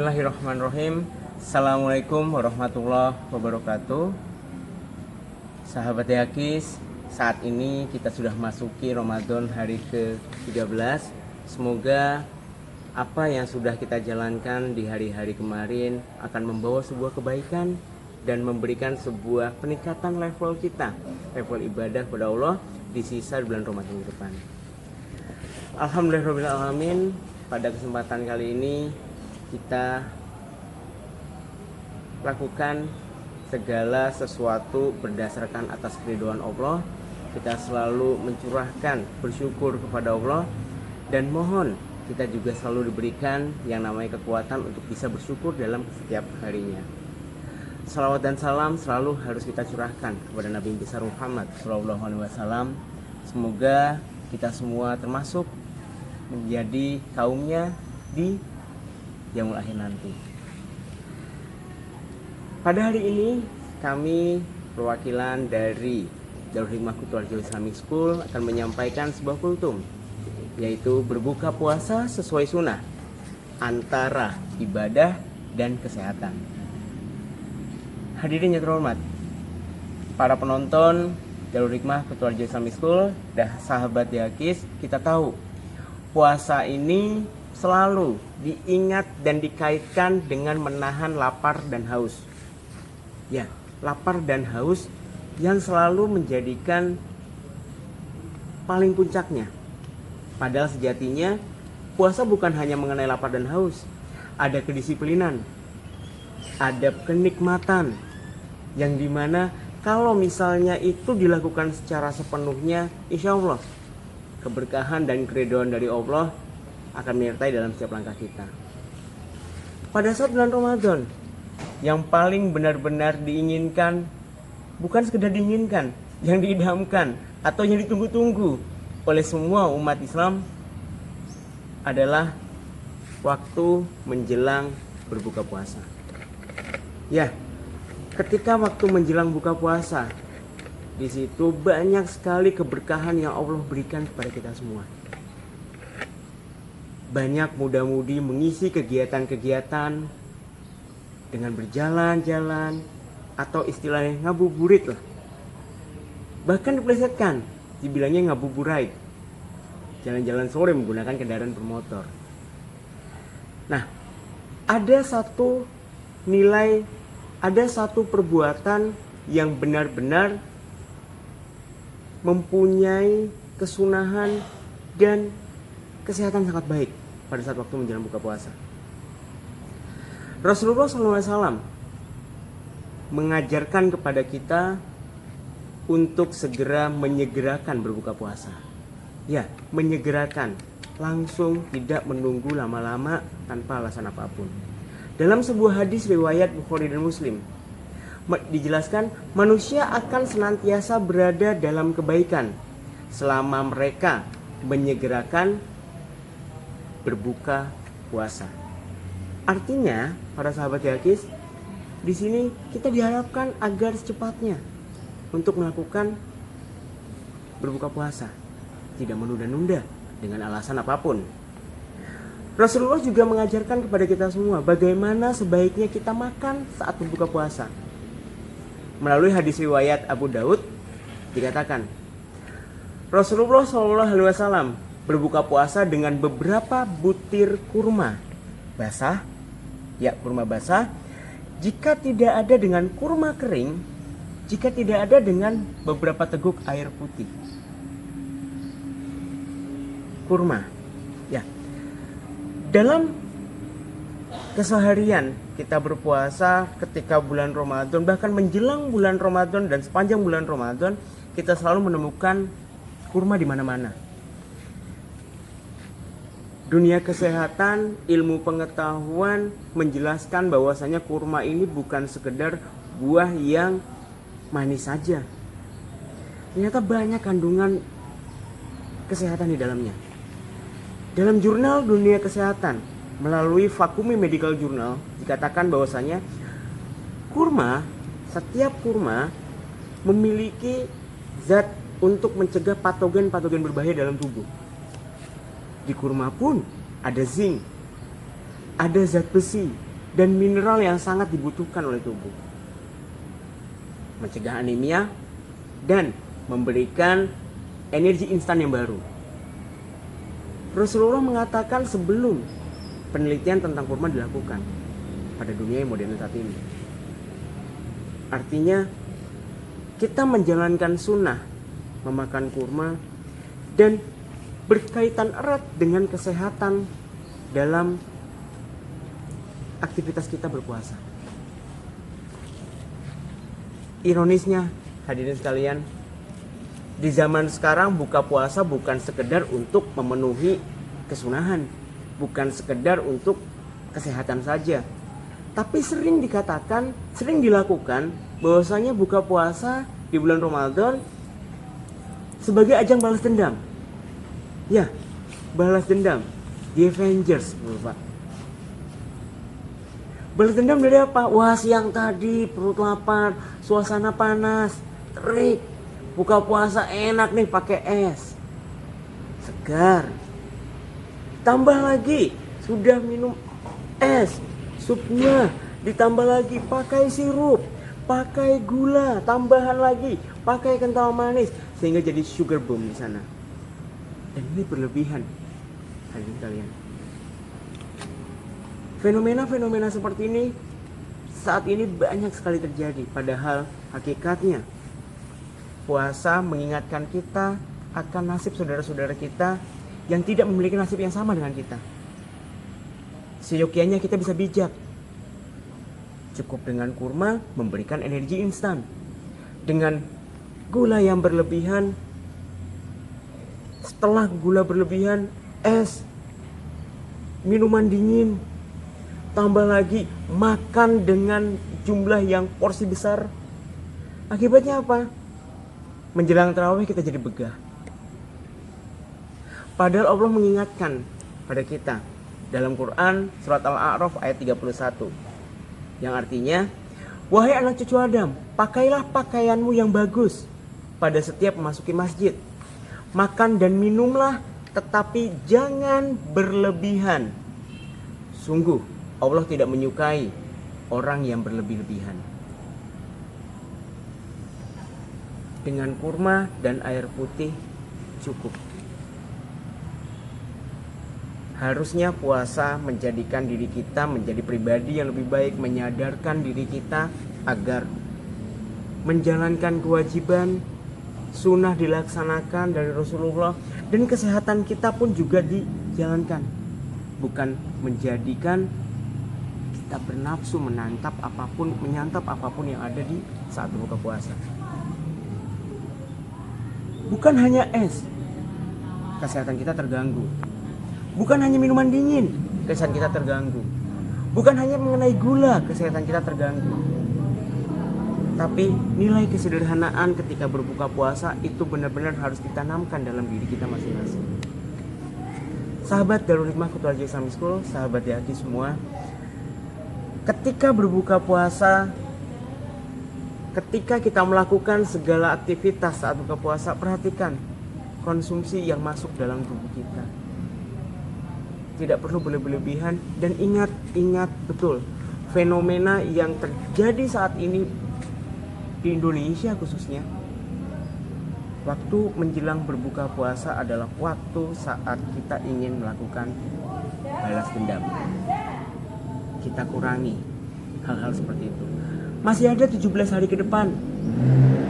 Bismillahirrahmanirrahim. Assalamualaikum warahmatullahi wabarakatuh. Sahabat Yakis, saat ini kita sudah masuki Ramadan hari ke-13. Semoga apa yang sudah kita jalankan di hari-hari kemarin akan membawa sebuah kebaikan dan memberikan sebuah peningkatan level kita, level ibadah kepada Allah di sisa bulan Ramadan ke depan. Alhamdulillahirrahmanirrahim. Pada kesempatan kali ini kita lakukan segala sesuatu berdasarkan atas keridhaan Allah. Kita selalu mencurahkan bersyukur kepada Allah, dan mohon kita juga selalu diberikan yang namanya kekuatan untuk bisa bersyukur dalam setiap harinya. Salawat dan salam selalu harus kita curahkan kepada Nabi besar Muhammad SAW. Semoga kita semua termasuk menjadi kaumnya di yaumul akhir nanti. Pada hari ini kami perwakilan dari Darul Hikmah Kutoarjo Islamic School akan menyampaikan sebuah kultum, yaitu berbuka puasa sesuai sunnah antara ibadah dan kesehatan. Hadirin yang terhormat, para penonton Darul Hikmah Kutoarjo Islamic School dan sahabat Yakis, kita tahu puasa ini selalu diingat dan dikaitkan dengan menahan lapar dan haus. Ya, lapar dan haus yang selalu menjadikan paling puncaknya. Padahal sejatinya puasa bukan hanya mengenai lapar dan haus. Ada kedisiplinan, ada kenikmatan, yang dimana kalau misalnya itu dilakukan secara sepenuhnya, insya Allah keberkahan dan keridhaan dari Allah akan menyertai dalam setiap langkah kita. Pada saat bulan Ramadan, yang paling benar-benar diinginkan, bukan sekedar diinginkan, yang diidamkan atau yang ditunggu-tunggu oleh semua umat Islam adalah waktu menjelang berbuka puasa. Ya, ketika waktu menjelang buka puasa, di situ banyak sekali keberkahan yang Allah berikan kepada kita semua. Banyak muda-mudi mengisi kegiatan-kegiatan dengan berjalan-jalan atau istilahnya ngabuburit lah. Bahkan diplesetkan, dibilangnya ngabuburait, jalan-jalan sore menggunakan kendaraan bermotor. Nah, ada satu nilai, ada satu perbuatan yang benar-benar mempunyai kesunahan dan kesehatan sangat baik pada saat waktu menjelang buka puasa. Rasulullah SAW mengajarkan kepada kita untuk segera menyegerakan berbuka puasa. Ya, menyegerakan, langsung, tidak menunggu lama-lama tanpa alasan apapun. Dalam sebuah hadis riwayat Bukhari dan Muslim, dijelaskan manusia akan senantiasa berada dalam kebaikan selama mereka menyegerakan berbuka puasa. Artinya, para sahabat Yakis, di sini kita diharapkan agar secepatnya untuk melakukan berbuka puasa, tidak menunda-nunda dengan alasan apapun. Rasulullah juga mengajarkan kepada kita semua bagaimana sebaiknya kita makan saat berbuka puasa. Melalui hadis riwayat Abu Daud dikatakan, Rasulullah SAW berbuka puasa dengan beberapa butir kurma basah, ya kurma basah. Jika tidak ada dengan kurma kering, jika tidak ada dengan beberapa teguk air putih. Kurma, ya. Dalam keseharian kita berpuasa ketika bulan Ramadan, bahkan menjelang bulan Ramadan dan sepanjang bulan Ramadan, kita selalu menemukan kurma di mana-mana. Dunia kesehatan, ilmu pengetahuan menjelaskan bahwasanya kurma ini bukan sekedar buah yang manis saja. Ternyata banyak kandungan kesehatan di dalamnya. Dalam jurnal dunia kesehatan, melalui Fakumi Medical Journal, dikatakan bahwasanya kurma, setiap kurma memiliki zat untuk mencegah patogen-patogen berbahaya dalam tubuh. Di kurma pun ada zinc, ada zat besi, dan mineral yang sangat dibutuhkan oleh tubuh, mencegah anemia, dan memberikan energi instan yang baru. Rasulullah mengatakan sebelum penelitian tentang kurma dilakukan pada dunia yang modern saat ini. Artinya kita menjalankan sunnah memakan kurma dan berkaitan erat dengan kesehatan dalam aktivitas kita berpuasa. Ironisnya, hadirin sekalian, di zaman sekarang buka puasa bukan sekedar untuk memenuhi kesunahan, bukan sekedar untuk kesehatan saja, tapi sering dikatakan, sering dilakukan bahwasanya buka puasa di bulan Ramadan sebagai ajang balas dendam. Ya, balas dendam. The Avengers, Pak. Balas dendam dari apa? Wah, siang tadi perut lapar, suasana panas, terik. Buka puasa enak nih pakai es. Segar. Tambah lagi, sudah minum es, supnya, ditambah lagi pakai sirup, pakai gula, tambahan lagi, pakai kental manis, sehingga jadi sugar bomb di sana. Dan ini berlebihan, hadirin kalian. Fenomena-fenomena seperti ini saat ini banyak sekali terjadi. Padahal hakikatnya puasa mengingatkan kita akan nasib saudara-saudara kita yang tidak memiliki nasib yang sama dengan kita. Seyogianya kita bisa bijak. Cukup dengan kurma memberikan energi instan. Dengan gula yang berlebihan, setelah gula berlebihan, es, minuman dingin, tambah lagi makan dengan jumlah yang porsi besar. Akibatnya apa? Menjelang tarawih kita jadi begah. Padahal Allah mengingatkan pada kita dalam Quran surat Al-A'raf ayat 31, yang artinya, wahai anak cucu Adam, pakailah pakaianmu yang bagus pada setiap memasuki masjid. Makan dan minumlah, tetapi jangan berlebihan. Sungguh Allah tidak menyukai orang yang berlebih-lebihan. Dengan kurma dan air putih cukup. Harusnya puasa menjadikan diri kita menjadi pribadi yang lebih baik, menyadarkan diri kita agar menjalankan kewajiban, sunnah dilaksanakan dari Rasulullah, dan kesehatan kita pun juga dijalankan. Bukan menjadikan kita bernafsu menyantap apapun yang ada di saat berbuka puasa. Bukan hanya es, kesehatan kita terganggu. Bukan hanya minuman dingin, kesehatan kita terganggu. Bukan hanya mengenai gula, kesehatan kita terganggu. Tapi nilai kesederhanaan ketika berbuka puasa itu benar-benar harus ditanamkan dalam diri kita masing-masing. Sahabat Darul Hikmah Kutual Islamic School, sahabat Yaki semua, ketika berbuka puasa, ketika kita melakukan segala aktivitas saat buka puasa, perhatikan konsumsi yang masuk dalam tubuh kita. Tidak perlu berlebihan, dan ingat betul fenomena yang terjadi saat ini di Indonesia khususnya. Waktu menjelang berbuka puasa adalah waktu saat kita ingin melakukan balas dendam. Kita kurangi hal-hal seperti itu. Masih ada 17 hari ke depan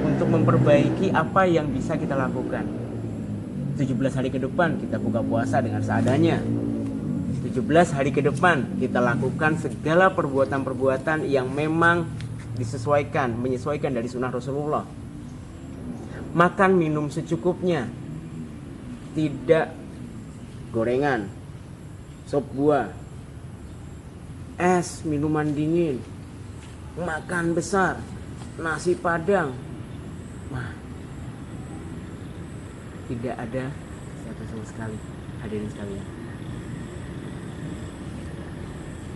untuk memperbaiki apa yang bisa kita lakukan. 17 hari ke depan kita buka puasa dengan seadanya. 17 hari ke depan kita lakukan segala perbuatan-perbuatan yang memang menyesuaikan dari sunnah Rasulullah. Makan minum secukupnya, tidak gorengan, sop buah, es, minuman dingin, makan besar, nasi padang. Tidak ada kesehatan sama sekali, hadirin sekalian.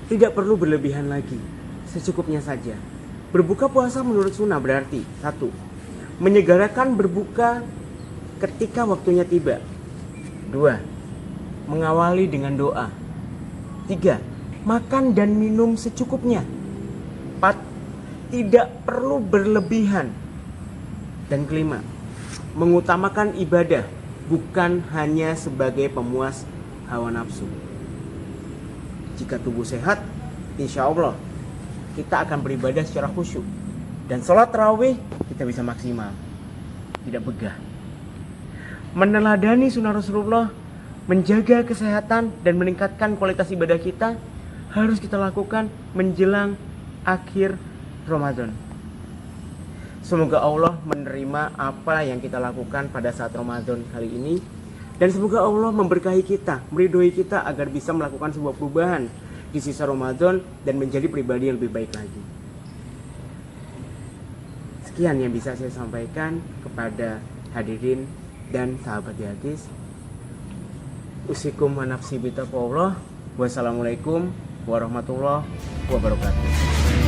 Tidak perlu berlebihan lagi, secukupnya saja. Berbuka puasa menurut sunnah berarti 1. Menyegerakan berbuka ketika waktunya tiba. 2. Mengawali dengan doa. 3. makan dan minum secukupnya. 4. Tidak perlu berlebihan. Dan kelima, mengutamakan ibadah bukan hanya sebagai pemuas hawa nafsu. Jika tubuh sehat, insya Allah kita akan beribadah secara khusyuk. Dan sholat tarawih kita bisa maksimal, tidak begah. Meneladani sunnah Rasulullah, menjaga kesehatan dan meningkatkan kualitas ibadah kita harus kita lakukan menjelang akhir Ramadan. Semoga Allah menerima apa yang kita lakukan pada saat Ramadan kali ini. Dan semoga Allah memberkahi kita, meridhoi kita agar bisa melakukan sebuah perubahan di sisa Ramadan dan menjadi pribadi yang lebih baik lagi. Sekian yang bisa saya sampaikan kepada hadirin dan sahabat di hadis. Usikum wa nafsi bitaqwallah. Wassalamualaikum warahmatullahi wabarakatuh.